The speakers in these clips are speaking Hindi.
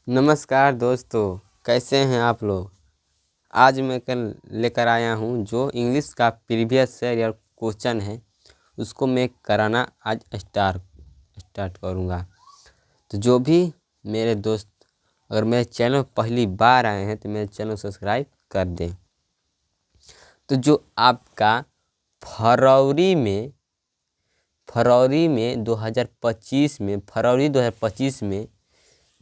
नमस्कार दोस्तों, कैसे हैं आप लोग। आज मैं कल लेकर आया हूं जो इंग्लिश का प्रीवियस ईयर क्वेश्चन है उसको मैं कराना आज स्टार्ट करूंगा। तो जो भी मेरे दोस्त अगर मेरे चैनल पहली बार आए हैं तो मेरे चैनल सब्सक्राइब कर दें। तो जो आपका फरवरी में 2025 में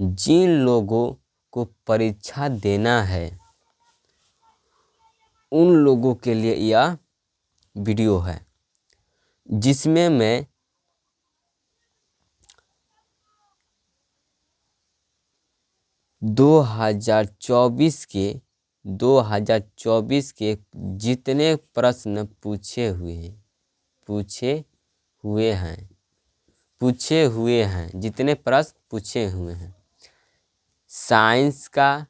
जिन लोगों को परीक्षा देना है उन लोगों के लिए यह वीडियो है, जिसमें मैं 2024 के जितने प्रश्न पूछे हुए हैं जितने प्रश्न पूछे हुए हैं साइंस का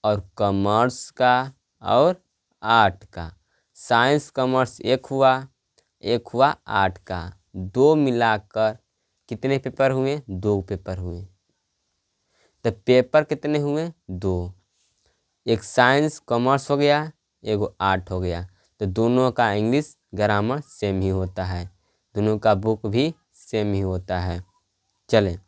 और कॉमर्स का और आर्ट का। साइंस कॉमर्स एक हुआ आर्ट का, दो मिलाकर कितने पेपर हुए? 2 पेपर हुए। तो पेपर कितने हुए? 2। एक साइंस कॉमर्स हो गया, एक आर्ट हो गया। तो दोनों का इंग्लिश ग्रामर सेम ही होता है, दोनों का बुक भी सेम ही होता है। चलें,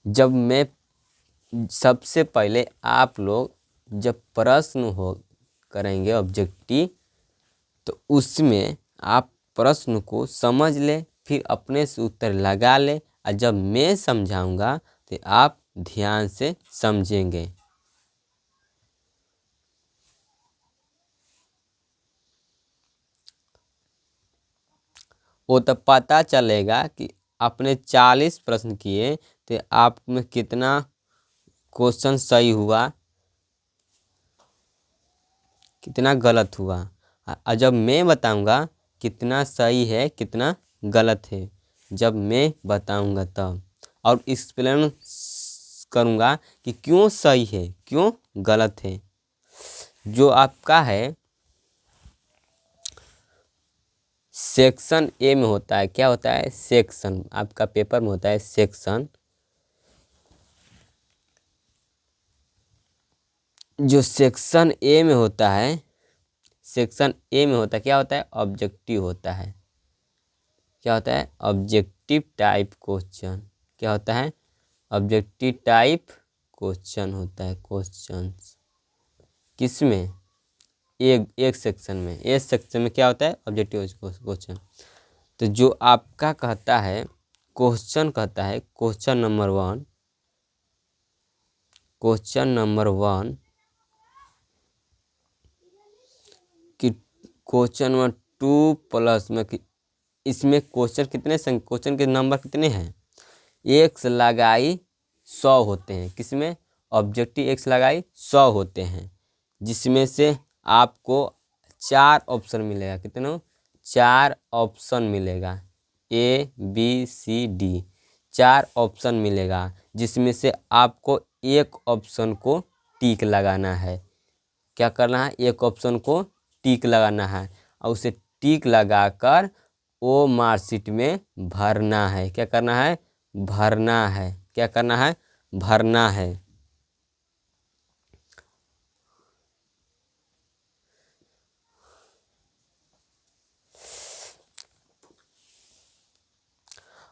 जब मैं सबसे पहले आप लोग जब प्रश्न हो करेंगे ऑब्जेक्टिव, तो उसमें आप प्रश्न को समझ ले, फिर अपने से उत्तर लगा ले, और जब मैं समझाऊंगा तो आप ध्यान से समझेंगे। वो तो पता चलेगा कि आपने 40 प्रश्न किए तो आप में कितना क्वेश्चन सही हुआ, कितना गलत हुआ। और जब मैं बताऊंगा कितना सही है कितना गलत है, जब मैं बताऊंगा तब, और एक्सप्लेन करूंगा कि क्यों सही है क्यों गलत है। जो आपका है सेक्शन ए में होता है, क्या होता है? सेक्शन। आपका पेपर में होता है सेक्शन। जो सेक्शन ए में होता है, क्या होता है? ऑब्जेक्टिव होता है। क्या होता है? Objective type question. क्या होता है? ऑब्जेक्टिव टाइप क्वेश्चन होता है। क्वेश्चंस किसमें? एक सेक्शन में। ए सेक्शन में क्या होता है? Objective question. तो जो आपका कहता है क्वेश्चन नंबर 1 कि क्वेश्चन नंबर 2 प्लस में कि इसमें क्वेश्चन के नंबर कितने हैं? एक से लगाई 100 होते हैं। किसमें? ऑब्जेक्टिव एक से लगाई 100 होते हैं, जिसमें से आपको 4 ऑप्शन मिलेगा। कितने? 4 ऑप्शन मिलेगा। A B C D 4 option मिलेगा, जिसमें से आपको एक ऑप्शन को टिक लगाना है। क्या करना है? एक ऑप्शन को टिक लगाना है, और उसे टिक लगाकर वो मार्कशीट में भरना है। क्या करना है? भरना है। क्या करना है? भरना है।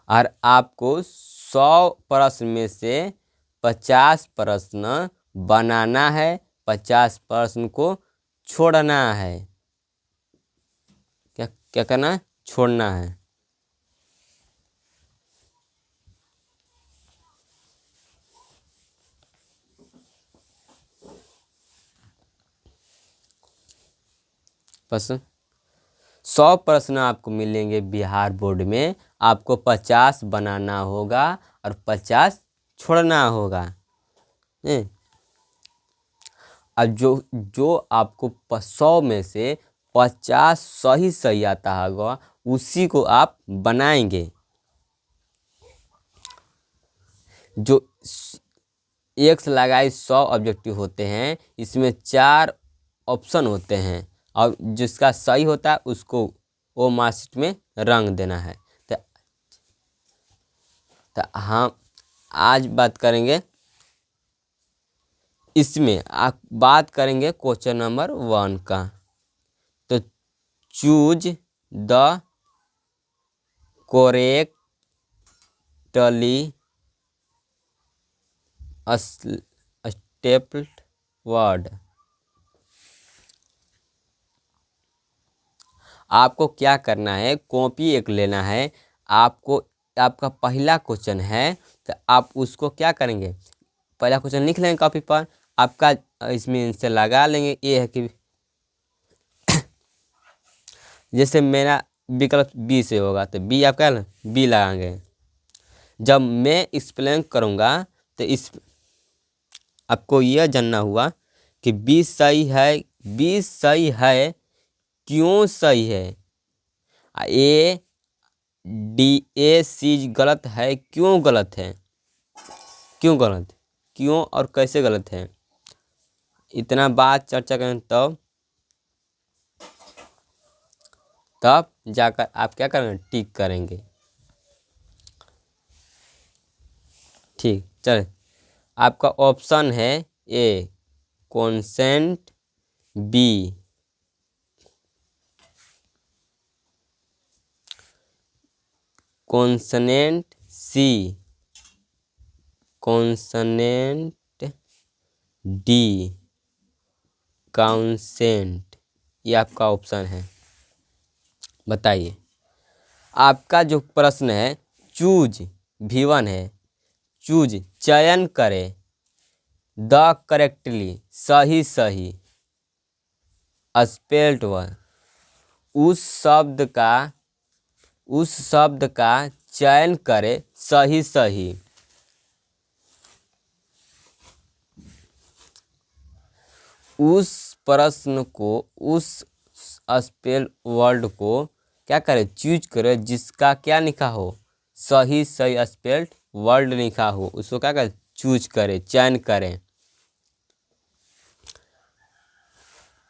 और आपको 100 प्रश्न में से 50 प्रश्न बनाना है, 50 प्रश्न को छोड़ना है। क्या क्या करना है? छोड़ना है। प्रश्न 100 प्रश्न आपको मिलेंगे बिहार बोर्ड में, आपको 50 बनाना होगा और 50 छोड़ना होगा। अब जो आपको 100 में से 50 सही आता होगा उसी को आप बनाएंगे। जो एक से लगाई 100 ऑब्जेक्टिव होते हैं, इसमें 4 ऑप्शन होते हैं, और जिसका सही होता है उसको वो मार्कशीट में रंग देना है। तो हम आज बात करेंगे, इसमें आप बात करेंगे क्वेश्चन नंबर 1 का। तो choose the correctly stepped word. आपको क्या करना है, कॉपी एक लेना है आपको। आपका पहला क्वेश्चन है तो आप उसको क्या करेंगे, पहला क्वेश्चन लिख लेंगे कॉपी पर, आपका इसमें से लगा लेंगे। ये है कि जैसे मेरा विकल्प बी से होगा तो बी आप क्या बी लगाएंगे। जब मैं एक्सप्लेन करूँगा तो इस आपको यह जानना हुआ कि बी सही है, बी सही है, क्यों सही है। ए डी ए सी गलत है, क्यों गलत है, क्यों गलत, क्यों और कैसे गलत है, इतना बात चर्चा करें तब जाकर आप क्या करेंगे, टिक करेंगे। ठीक, चल आपका ऑप्शन है ए कॉन्सेंट, बी कॉन्सनेंट, सी कॉन्सनेंट, डी काउंसेंट। ये आपका ऑप्शन है। बताइए आपका जो प्रश्न है चूज V1 है, चूज चयन करें, द करेक्टली सही सही स्पेल्ड वर्ड, उस शब्द का चयन करें सही सही। उस प्रश्न को, उस स्पेल वर्ड को क्या करें, चूज करें जिसका क्या लिखा हो, सही सही स्पेल्ड वर्ड लिखा हो, उसको क्या करें, चूज करें, चयन करें।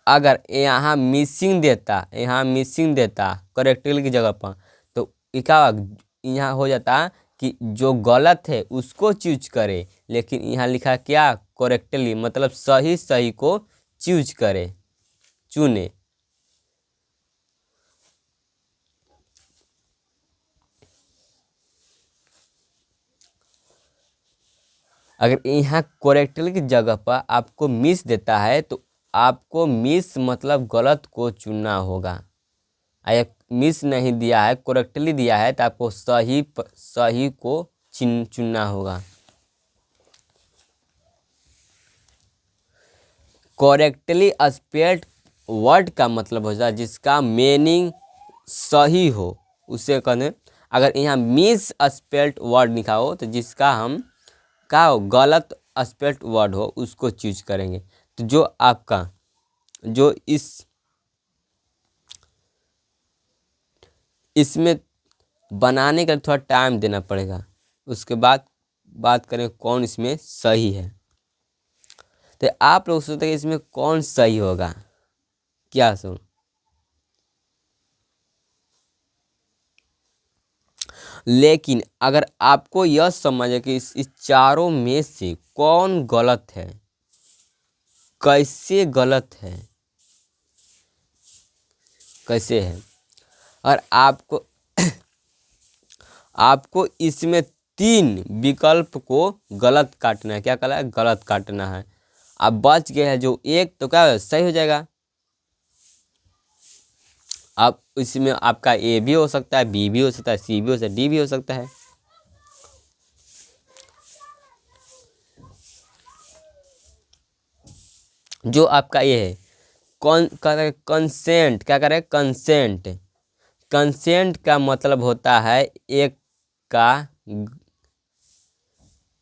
अगर यहाँ मिसिंग देता करेक्टली की जगह पर तो क्या यहाँ हो जाता कि जो गलत है उसको चूज करे, लेकिन यहाँ लिखा क्या, करेक्टली मतलब सही सही को चूज करे, चुने। अगर यहाँ करेक्टली की जगह पर आपको मिस देता है तो आपको मिस मतलब गलत को चुनना होगा। अगर मिस नहीं दिया है, करेक्टली दिया है तो आपको सही को चुनना होगा। करेक्टली स्पेल्ड वर्ड का मतलब होता है जिसका मीनिंग सही हो, उसे कहते। अगर यहाँ मिस स्पेल्ड वर्ड लिखा हो तो जिसका हम क्या हो, गलत स्पेल्ड वर्ड हो, उसको चूज करेंगे। तो जो आपका जो इसमें बनाने का थोड़ा टाइम देना पड़ेगा, उसके बाद बात करें कौन इसमें सही है। तो आप लोग सोचते हैं कि इसमें कौन सही होगा, क्या सुन। लेकिन अगर आपको यह समझे कि इस चारों में से कौन गलत है, कैसे गलत है, कैसे है, और आपको इसमें 3 विकल्प को गलत काटना है। क्या कहला है, गलत काटना है। आप बच गए हैं जो एक, तो क्या सही हो जाएगा। अब इसमें आपका ए भी हो सकता है, बी भी हो सकता है, सी भी हो सकता है, डी भी हो सकता है। जो आपका ये है कौन कर कंसेंट, क्या करे कंसेंट। कंसेंट का मतलब होता है एक का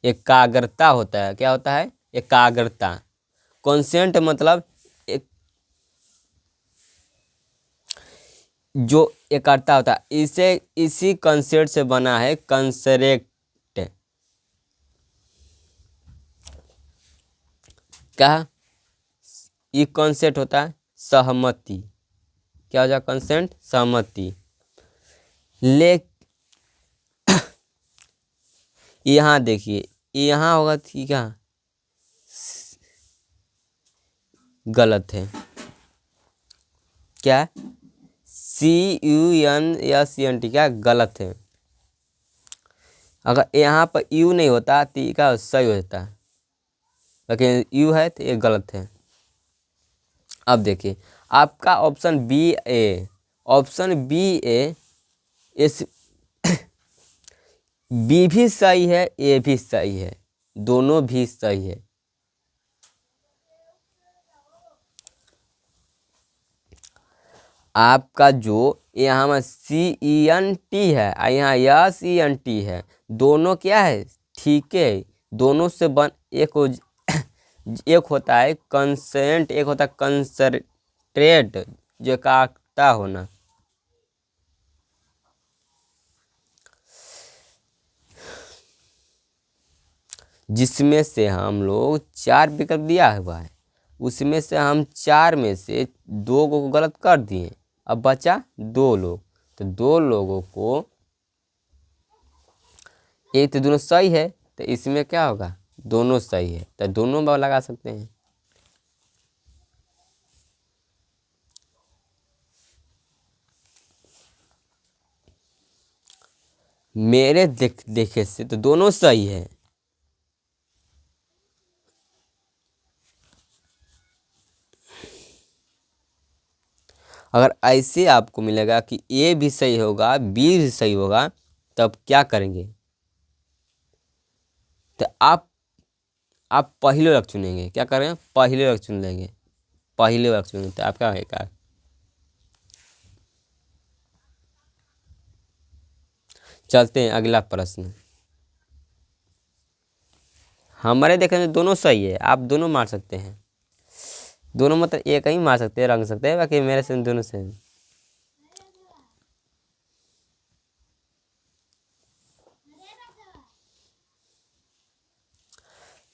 एकाग्रता होता है। क्या होता है, एकाग्रता। कंसेंट मतलब एक जो एकाग्रता होता है, इसी कंसेंट से बना है कंसरेक्ट। क्या ये कॉन्सेप्ट होता है, सहमति। क्या हो जाएगा, कंसेंट सहमति। ले यहाँ देखिए, यहाँ होगा ठीक है, गलत है। क्या, CUNSENT क्या गलत है। अगर यहाँ पर यू नहीं होता तो ये क्या सही हो जाता, लेकिन यू है तो ये गलत है। अब देखिए आपका ऑप्शन बी ए इस बी भी सही है, ए भी सही है, दोनों भी सही है। आपका जो यहाँ में CENT है और यहाँ SENT है, दोनों क्या है, ठीक है। दोनों से बन एक होता है कंसेंट, एक होता है कंसंट्रेट, जो एकाग्रता होना। जिसमें से हम लोग 4 विकल्प दिया हुआ है, उसमें से हम 4 में से 2 को गलत कर दिए, अब बचा 2 लोग। तो 2 लोगों को, एक तो दोनों सही है तो इसमें क्या होगा, दोनों सही है तो दोनों में लगा सकते हैं। मेरे देखे से तो दोनों सही है। अगर ऐसे आपको मिलेगा कि ए भी सही होगा, बी भी सही होगा, तब क्या करेंगे, तो आप पहले रख चुनेंगे। क्या करेंगे, पहले रख चुन लेंगे, पहले रख चुनेंगे तो आपका होगा। चलते हैं अगला प्रश्न। हमारे देखने में दोनों सही है, आप दोनों मार सकते हैं, दोनों मतलब एक ही मार सकते हैं, रंग सकते हैं, बाकी मेरे से दोनों से।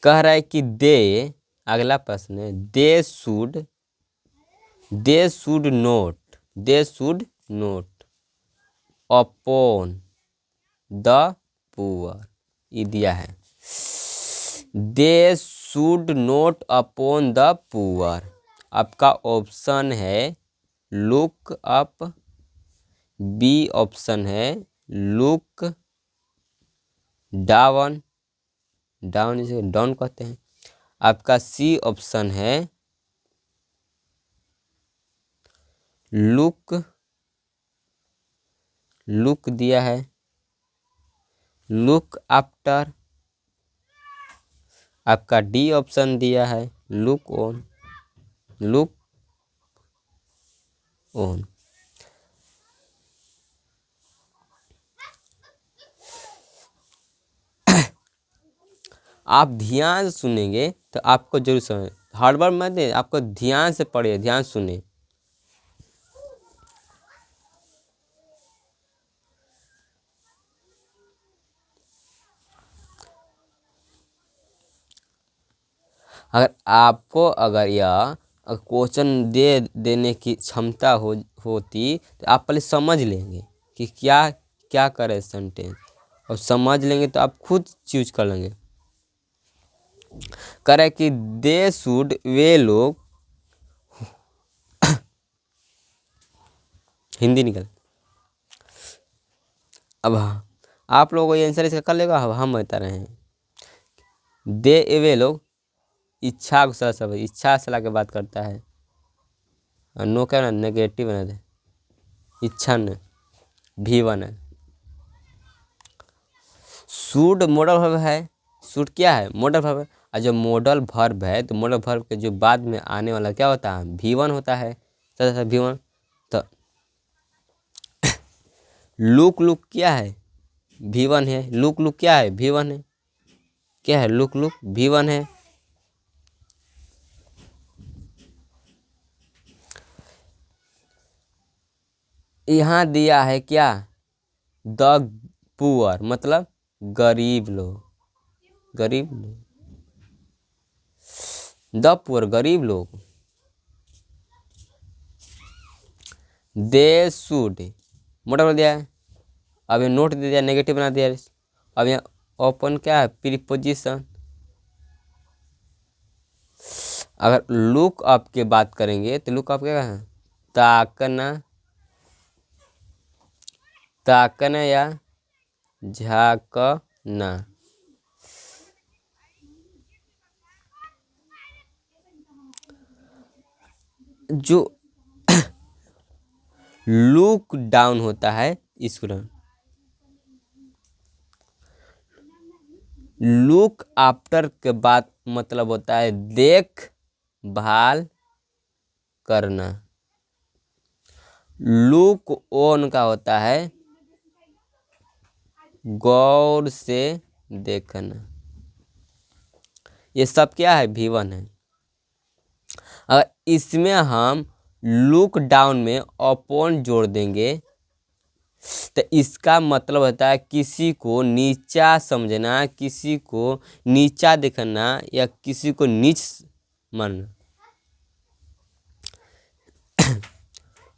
कह रहा है कि अगला प्रश्न है, they should naught upon the poor, ये दिया है। They should naught upon the poor, आपका ऑप्शन है लुक अप, बी ऑप्शन है लुक डाउन, डाउन इसे डाउन कहते हैं। आपका सी ऑप्शन है लुक दिया है, लुक आफ्टर। आपका डी ऑप्शन दिया है लुक ऑन। आप ध्यान से सुनेंगे तो आपको जरूर समझ, हड़बड़ मत दे, आपको ध्यान से पढ़िए, ध्यान सुने। अगर यह क्वेश्चन देने की क्षमता होती तो आप पहले समझ लेंगे कि क्या क्या करे सेंटेंस, और समझ लेंगे तो आप खुद चूज कर लेंगे। करे कि दे शुड, वे लोग, हिंदी निकल। अब आप लोगों को ये आंसर इसका कर लेगा, हम बता रहे हैं। वे लोग इच्छा को सब इच्छा से ला के बात करता है, और नो क्या ना नेगेटिव बना दे, इच्छा न भी बना। शुड मॉडल वर्ब है, शुड क्या है, मॉडल वर्ब है। और जो मॉडल वर्ब है तो मॉडल वर्ब के जो बाद में आने वाला क्या होता है, V1 होता है, V1। तो लुक क्या है, V1 है। लुक क्या है, V1 है। क्या है, लुक V1 है। यहाँ दिया है क्या, द पुअर मतलब गरीब लोग, द पुअर गरीब लोग। दे शुड मोटा बोल दिया है। अब ये नोट दे दिया, नेगेटिव बना दिया। अब यहाँ ओपन क्या है, प्रीपोजिशन। अगर लुक अप की बात करेंगे तो लुक अप क्या है, ताकना, ताकना या झांकना। जो लुक डाउन होता है इसको लुक आफ्टर के बाद मतलब होता है देख भाल करना। लुक ऑन का होता है गौर से देखना। ये सब क्या है, V1 है। अगर इसमें हम लुक डाउन में अपॉन जोड़ देंगे तो इसका मतलब होता है किसी को नीचा समझना, किसी को नीचा देखना या किसी को नीच मानना।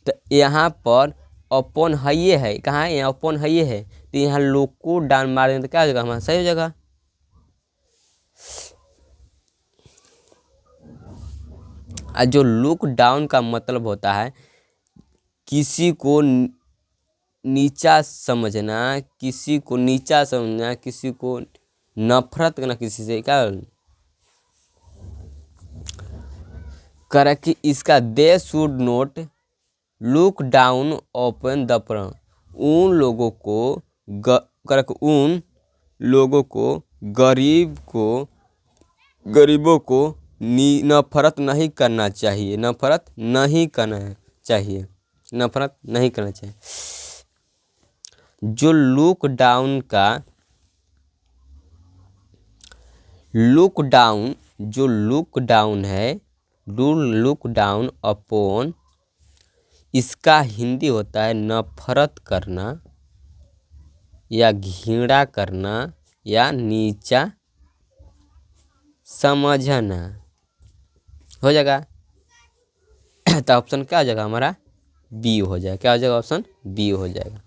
तो यहाँ पर अपॉन है, ये है कहाँ है, यहाँ अपॉन है ये है, तो यहाँ लुक को डाउन मार देंगे तो क्या हो जाएगा हमारा, सही हो जाएगा। जो लुक डाउन का मतलब होता है किसी को नीचा समझना, किसी को नीचा समझना, किसी को नफरत करना, किसी से क्या करे कि इसका they should note look down open the प्रण। उन लोगों को उन लोगों को गरीबों को नफरत नहीं करना चाहिए, नफरत नहीं करना चाहिए, नफरत नहीं करना चाहिए। जो लुक डाउन जो लुक डाउन है, डू लुक डाउन अपॉन, इसका हिंदी होता है नफरत करना या घृणा करना या नीचा समझना। हो जाएगा तो ऑप्शन क्या हो जाएगा हमारा, बी हो जाएगा। क्या हो जाएगा, ऑप्शन बी हो जाएगा।